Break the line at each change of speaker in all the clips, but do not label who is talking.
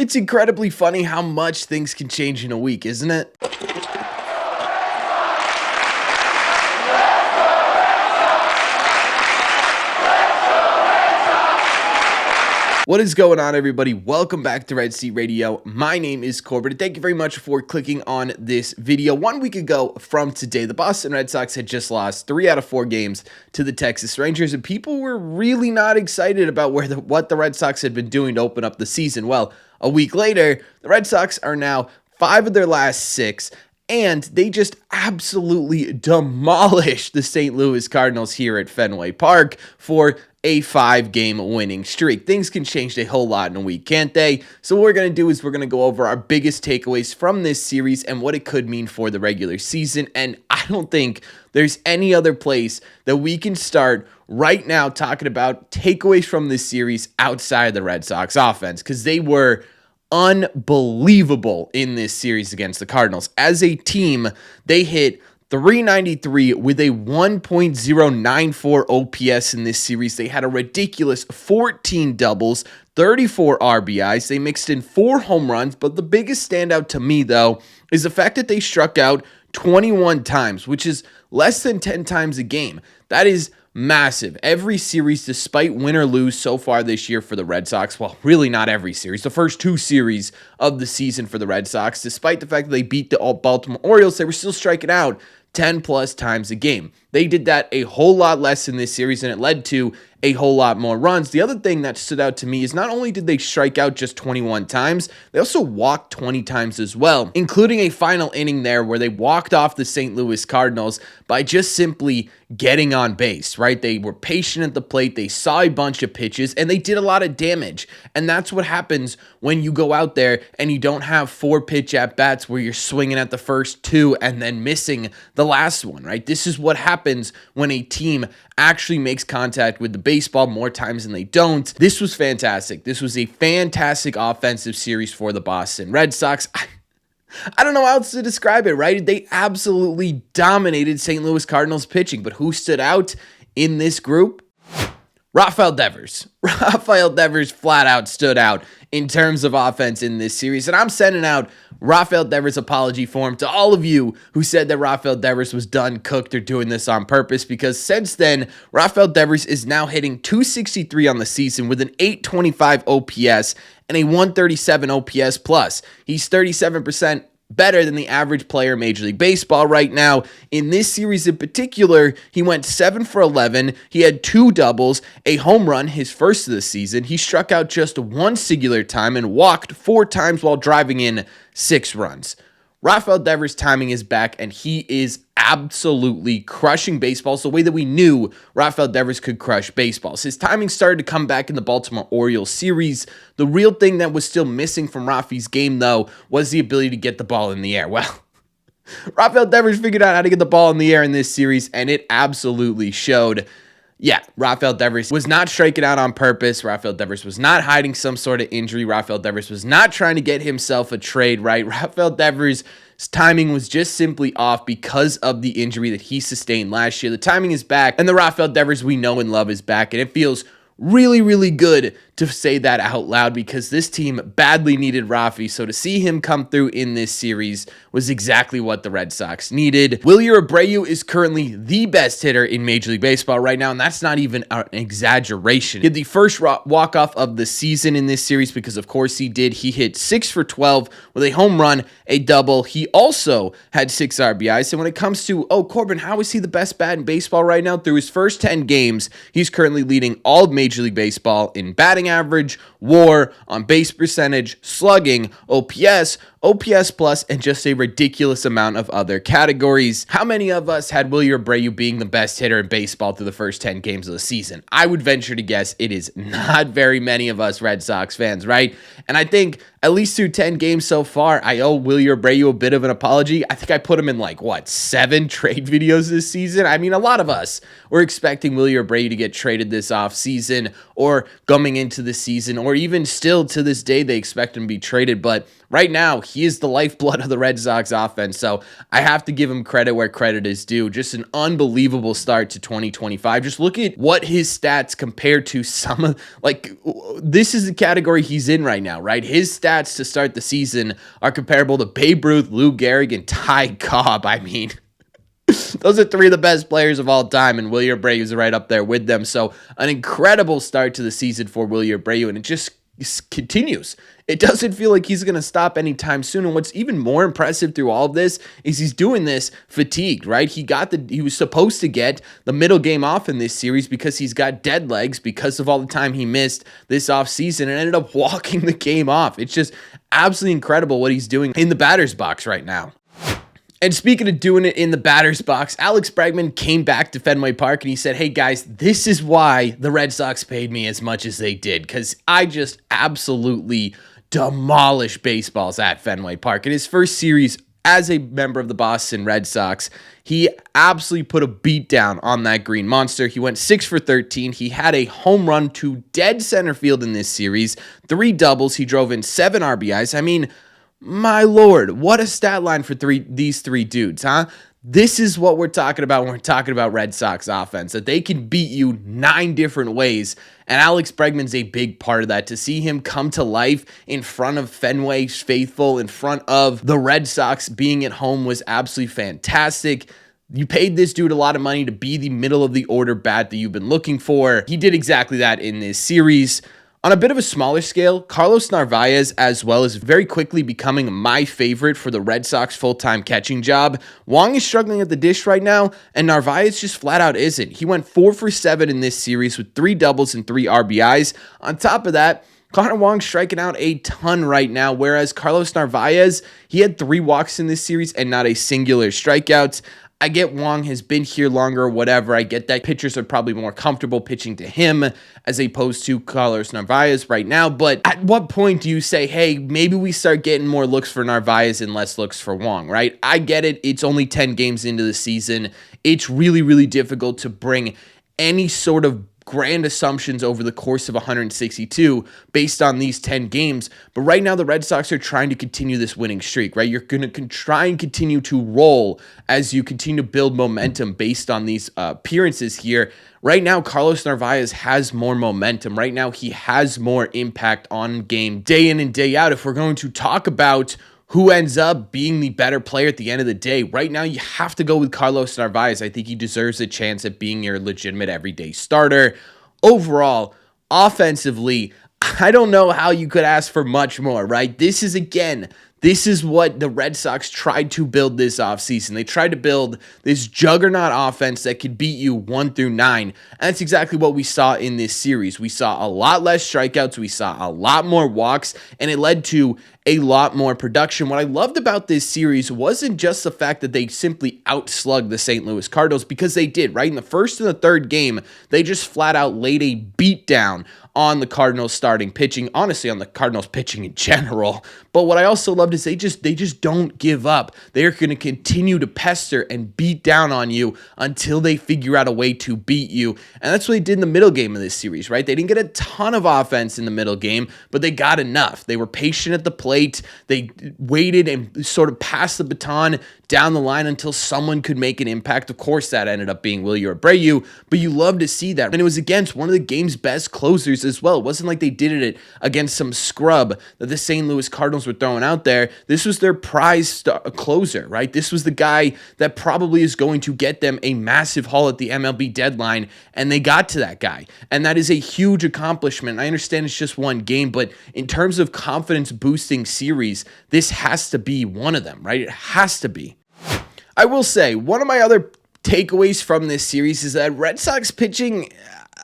It's incredibly funny how much things can change in a week, isn't it? What is going on, everybody? Welcome back to Red Seat Radio. My name is Corbin, and thank you very much for clicking on this video. 1 week ago from today, the Boston Red Sox had just lost 3 out of 4 games to the Texas Rangers, and people were really not excited about what the Red Sox had been doing to open up the season. Well, a week later, the Red Sox are now 5 of their last 6, and they just absolutely demolished the St. Louis Cardinals here at Fenway Park for a 5-game winning streak. Things can change a whole lot in a week, can't they? So what we're going to do is we're going to go over our biggest takeaways from this series and what it could mean for the regular season. And I don't think there's any other place that we can start right now talking about takeaways from this series outside of the Red Sox offense, because they were unbelievable in this series against the Cardinals. As a team, they hit .393 with a 1.094 OPS in this series. They had a ridiculous 14 doubles, 34 RBIs. They mixed in 4 home runs, but the biggest standout to me, though, is the fact that they struck out 21 times, which is less than 10 times a game. That is massive. Every series, despite win or lose so far this year for the Red Sox, well, really not every series, the first 2 series of the season for the Red Sox, despite the fact that they beat the Baltimore Orioles, they were still striking out 10 plus times a game. They did that a whole lot less in this series, and it led to a whole lot more runs. The other thing that stood out to me is not only did they strike out just 21 times, they also walked 20 times as well, including a final inning there where they walked off the St. Louis Cardinals by just simply getting on base, right? They were patient at the plate, they saw a bunch of pitches, and they did a lot of damage. And that's what happens when you go out there and you don't have 4 pitch at-bats where you're swinging at the first 2 and then missing the last one, right? This is what happens when a team actually makes contact with the baseball more times than they don't. This was fantastic. This was a fantastic offensive series for the Boston Red Sox. I don't know how else to describe it, right? They absolutely dominated St. Louis Cardinals pitching, but who stood out in this group? Rafael Devers. Rafael Devers flat out stood out in terms of offense in this series, and I'm sending out Rafael Devers' apology form to all of you who said that Rafael Devers was done, cooked, or doing this on purpose, because since then, Rafael Devers is now hitting .263 on the season with an .825 OPS and a .137 OPS plus. He's 37% better than the average player in Major League Baseball right now. In this series in particular, he went 7 for 11. He had 2 doubles, a home run, his first of the season. He struck out just 1 singular time and walked 4 times while driving in 6 runs. Rafael Devers' timing is back, and he is absolutely crushing baseballs the way that we knew Rafael Devers could crush baseballs. His timing started to come back in the Baltimore Orioles series. The real thing that was still missing from Rafi's game, though, was the ability to get the ball in the air. Well, Rafael Devers figured out how to get the ball in the air in this series, and it absolutely showed. Yeah, Rafael Devers was not striking out on purpose. Rafael Devers was not hiding some sort of injury. Rafael Devers was not trying to get himself a trade, right? Rafael Devers' timing was just simply off because of the injury that he sustained last year. The timing is back, and the Rafael Devers we know and love is back, and it feels really, really good to say that out loud because this team badly needed Rafi. So to see him come through in this series was exactly what the Red Sox needed. Wilyer Abreu is currently the best hitter in Major League Baseball right now, and that's not even an exaggeration. He had the first walk-off of the season in this series because, of course, he did. He hit 6 for 12 with a home run, a double. He also had 6 RBIs. So when it comes to, Corbin, how is he the best bat in baseball right now? Through his first 10 games, he's currently leading all of Major League Baseball in batting average, WAR, on base percentage, slugging, OPS plus, and just a ridiculous amount of other categories. How many of us had Wilyer Abreu being the best hitter in baseball through the first 10 games of the season? I would venture to guess it is not very many of us Red Sox fans, right? And I think at least through 10 games so far, I owe Wilyer Abreu a bit of an apology. I think I put him in 7 trade videos this season. I mean, a lot of us were expecting Wilyer Abreu to get traded this offseason or coming into the season, or even still to this day, they expect him to be traded. But right now, he is the lifeblood of the Red Sox offense. So I have to give him credit where credit is due. Just an unbelievable start to 2025. Just look at what his stats compare to some of, like, this is the category he's in right now, right? His stats to start the season are comparable to Babe Ruth, Lou Gehrig, and Ty Cobb. I mean, those are three of the best players of all time, and Wilyer Abreu is right up there with them. So an incredible start to the season for Wilyer Abreu, and it just continues. It doesn't feel like he's going to stop anytime soon. And what's even more impressive through all of this is he's doing this fatigued, right? He was supposed to get the middle game off in this series because he's got dead legs because of all the time he missed this offseason and ended up walking the game off. It's just absolutely incredible what he's doing in the batter's box right now. And speaking of doing it in the batter's box, Alex Bregman came back to Fenway Park and he said, hey guys, this is why the Red Sox paid me as much as they did, because I just absolutely demolished baseballs at Fenway Park. In his first series as a member of the Boston Red Sox, he absolutely put a beat down on that green monster. He went 6 for 13. He had a home run to dead center field in this series, 3 doubles. He drove in 7 RBIs. I mean, my Lord, what a stat line for these three dudes, huh? This is what we're talking about when we're talking about Red Sox offense, that they can beat you 9 different ways, and Alex Bregman's a big part of that. To see him come to life in front of Fenway's faithful, in front of the Red Sox being at home, was absolutely fantastic. You paid this dude a lot of money to be the middle of the order bat that you've been looking for. He did exactly that in this series. On a bit of a smaller scale, Carlos Narvaez as well is very quickly becoming my favorite for the Red Sox full-time catching job. Wong is struggling at the dish right now, and Narvaez just flat out isn't. He went 4 for 7 in this series with 3 doubles and 3 RBIs. On top of that, Connor Wong's striking out a ton right now, whereas Carlos Narvaez, he had 3 walks in this series and not a singular strikeout. I get Wong has been here longer or whatever. I get that pitchers are probably more comfortable pitching to him as opposed to Carlos Narvaez right now. But at what point do you say, hey, maybe we start getting more looks for Narvaez and less looks for Wong, right? I get it. It's only 10 games into the season. It's really, really difficult to bring any sort of grand assumptions over the course of 162 based on these 10 games. But right now, the Red Sox are trying to continue this winning streak, right? You're going to try and continue to roll as you continue to build momentum based on these appearances here. Right now, Carlos Narvaez has more momentum. Right now, he has more impact on game day in and day out. If we're going to talk about who ends up being the better player at the end of the day, right now you have to go with Carlos Narvaez. I think he deserves a chance at being your legitimate everyday starter. Overall, offensively, I don't know how you could ask for much more, right? This is what the Red Sox tried to build this offseason. They tried to build this juggernaut offense that could beat you 1 through 9. And that's exactly what we saw in this series. We saw a lot less strikeouts. We saw a lot more walks, and it led to a lot more production. What I loved about this series wasn't just the fact that they simply outslugged the St. Louis Cardinals, because they did, right? In the first and the third game, they just flat out laid a beatdown on the Cardinals starting pitching, honestly on the Cardinals pitching in general. But what I also loved is they just don't give up. They're going to continue to pester and beat down on you until they figure out a way to beat you. And that's what they did in the middle game of this series, right? They didn't get a ton of offense in the middle game, but they got enough. They were patient at the plate. They waited and sort of passed the baton down the line until someone could make an impact. Of course, that ended up being Wilyer Abreu, but you love to see that. And it was against one of the game's best closers as well. It wasn't like they did it against some scrub that the St. Louis Cardinals were throwing out there. This was their prize closer, right? This was the guy that probably is going to get them a massive haul at the MLB deadline, and they got to that guy. And that is a huge accomplishment. I understand it's just one game, but in terms of confidence-boosting series, this has to be one of them, right? It has to be. I will say, one of my other takeaways from this series is that Red Sox pitching,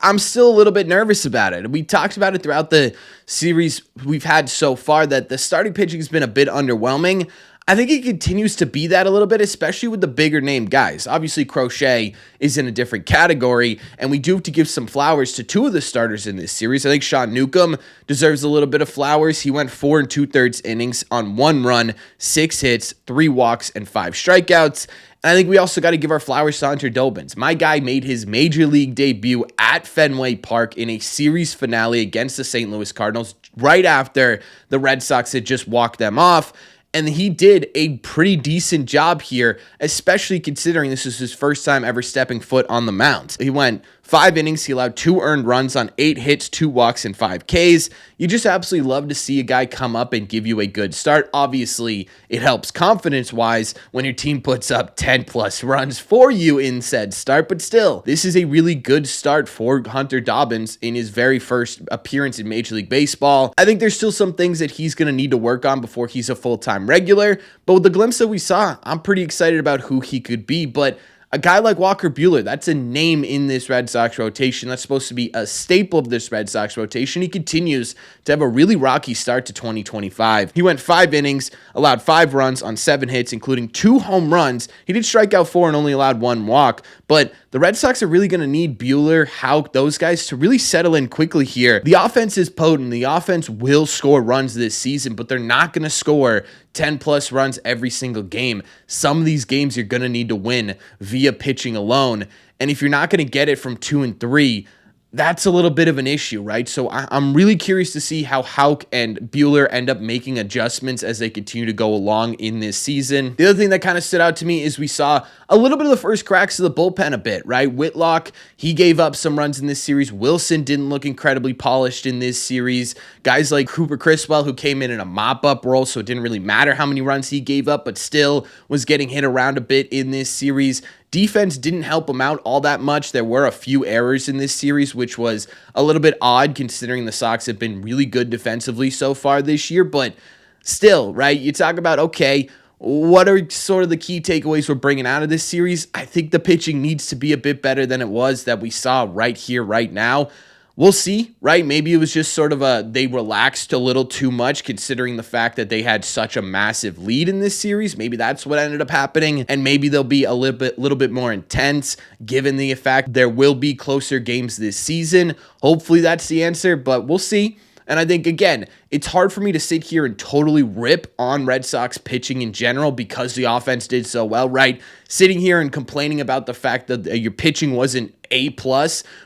I'm still a little bit nervous about it. We talked about it throughout the series we've had so far, that the starting pitching has been a bit underwhelming. I think it continues to be that a little bit, especially with the bigger name guys. Obviously, Crochet is in a different category, and we do have to give some flowers to 2 of the starters in this series. I think Sean Newcomb deserves a little bit of flowers. He went 4 2/3 innings on 1 run, 6 hits, 3 walks, and 5 strikeouts. And I think we also got to give our flowers to Hunter Dobbins. My guy made his major league debut at Fenway Park in a series finale against the St. Louis Cardinals right after the Red Sox had just walked them off. And he did a pretty decent job here, especially considering this is his first time ever stepping foot on the mound. He went 5 innings. He allowed 2 earned runs on 8 hits, 2 walks, and 5 Ks. You just absolutely love to see a guy come up and give you a good start. Obviously, it helps confidence-wise when your team puts up 10-plus runs for you in said start, but still, this is a really good start for Hunter Dobbins in his very first appearance in Major League Baseball. I think there's still some things that he's going to need to work on before he's a full-time regular, but with the glimpse that we saw, I'm pretty excited about who he could be. But a guy like Walker Buehler, that's a name in this Red Sox rotation. That's supposed to be a staple of this Red Sox rotation. He continues to have a really rocky start to 2025. He went 5 innings, allowed 5 runs on 7 hits, including 2 home runs. He did strike out 4 and only allowed 1 walk, but the Red Sox are really going to need Buehler, Houck, those guys to really settle in quickly here. The offense is potent. The offense will score runs this season, but they're not going to score 10-plus runs every single game. Some of these games you're going to need to win via pitching alone, and if you're not going to get it from 2 and 3, that's a little bit of an issue, right? So I'm really curious to see how Houck and Buehler end up making adjustments as they continue to go along in this season. The other thing that kind of stood out to me is we saw a little bit of the first cracks of the bullpen a bit, right? Whitlock, he gave up some runs in this series. Wilson didn't look incredibly polished in this series. Guys like Cooper Criswell, who came in a mop-up role, so it didn't really matter how many runs he gave up, but still was getting hit around a bit in this series. Defense didn't help him out all that much. There were a few errors in this series, which was a little bit odd considering the Sox have been really good defensively so far this year. But still, right, you talk about, okay, what are sort of the key takeaways we're bringing out of this series? I think the pitching needs to be a bit better than it was that we saw right here, right now. We'll see, right? Maybe it was just sort of they relaxed a little too much considering the fact that they had such a massive lead in this series. Maybe that's what ended up happening, and maybe they'll be a little bit more intense given the fact there will be closer games this season. Hopefully that's the answer, but we'll see. And I think, again, it's hard for me to sit here and totally rip on Red Sox pitching in general because the offense did so well, right? Sitting here and complaining about the fact that your pitching wasn't A+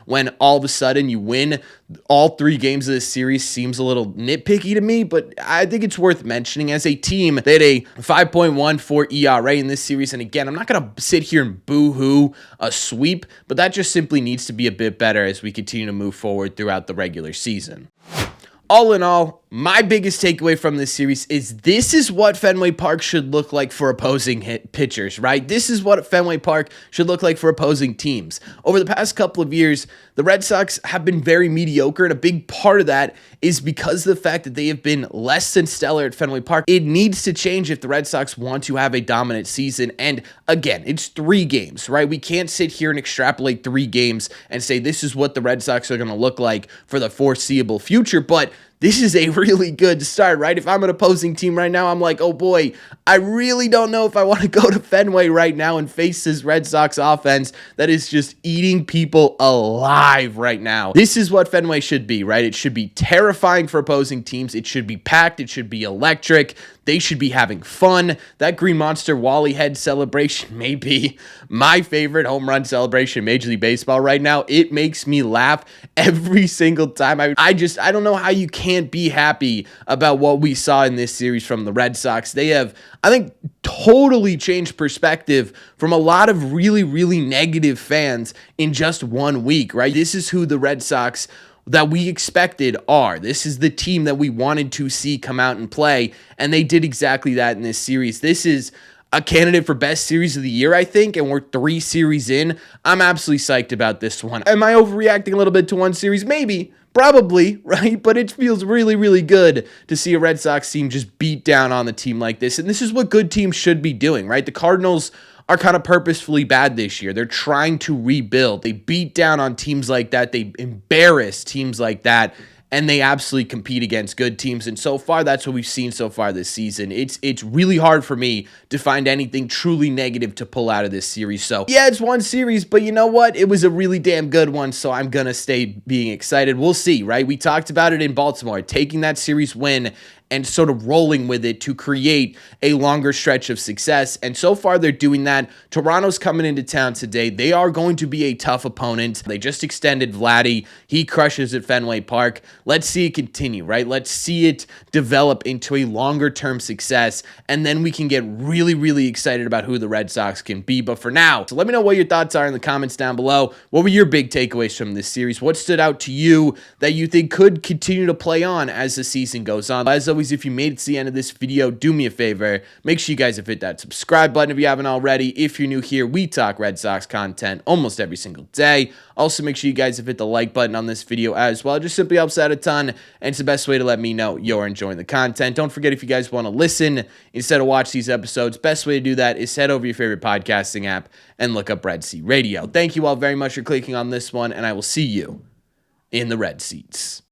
when all of a sudden you win all 3 games of this series seems a little nitpicky to me, but I think it's worth mentioning. As a team, they had a 5.14 ERA in this series, and again, I'm not going to sit here and boo-hoo a sweep, but that just simply needs to be a bit better as we continue to move forward throughout the regular season. All in all, my biggest takeaway from this series is this is what Fenway Park should look like for opposing pitchers, right? This is what Fenway Park should look like for opposing teams. Over the past couple of years, the Red Sox have been very mediocre, and a big part of that is because of the fact that they have been less than stellar at Fenway Park. It needs to change if the Red Sox want to have a dominant season, and again, it's 3 games, right? We can't sit here and extrapolate 3 games and say this is what the Red Sox are going to look like for the foreseeable future, but this is a really good start, right? If I'm an opposing team right now, I'm like, oh boy, I really don't know if I want to go to Fenway right now and face this Red Sox offense that is just eating people alive right now. This is what Fenway should be, right? It should be terrifying for opposing teams. It should be packed. It should be electric. They should be having fun. That Green Monster Wally head celebration may be my favorite home run celebration in Major League Baseball right now. It makes me laugh every single time. I don't know how you can't be happy about what we saw in this series from the Red Sox. They have, I think, totally changed perspective from a lot of really, really negative fans in just 1 week, right? This is who the Red Sox that we expected are. This is the team that we wanted to see come out and play, and they did exactly that in this series. This is a candidate for best series of the year, I think, and we're 3 series in. I'm absolutely psyched about this one. Am I overreacting a little bit to one series? Maybe. Probably, right? But it feels really, really good to see a Red Sox team just beat down on the team like this, and this is what good teams should be doing, right? The Cardinals are kind of purposefully bad this year. They're trying to rebuild. They beat down on teams like that. They embarrass teams like that, and they absolutely compete against good teams. And so far, that's what we've seen so far this season. It's really hard for me to find anything truly negative to pull out of this series. So yeah, it's one series, but you know what? It was a really damn good one, so I'm going to stay being excited. We'll see, right? We talked about it in Baltimore, taking that series win and sort of rolling with it to create a longer stretch of success. And so far, they're doing that. Toronto's coming into town today. They are going to be a tough opponent. They just extended Vladdy. He crushes at Fenway Park. Let's see it continue, right? Let's see it develop into a longer-term success, and then we can get really, really excited about who the Red Sox can be. But for now, so let me know what your thoughts are in the comments down below. What were your big takeaways from this series? What stood out to you that you think could continue to play on as the season goes on? As always, if you made it to the end of this video, do me a favor. Make sure you guys have hit that subscribe button if you haven't already. If you're new here, we talk Red Sox content almost every single day. Also, make sure you guys have hit the like button on this video as well. It just simply helps out a ton, and it's the best way to let me know you're enjoying the content. Don't forget, if you guys want to listen instead of watch these episodes, best way to do that is head over to your favorite podcasting app and look up Red Seat Radio. Thank you all very much for clicking on this one, and I will see you in the Red Seats.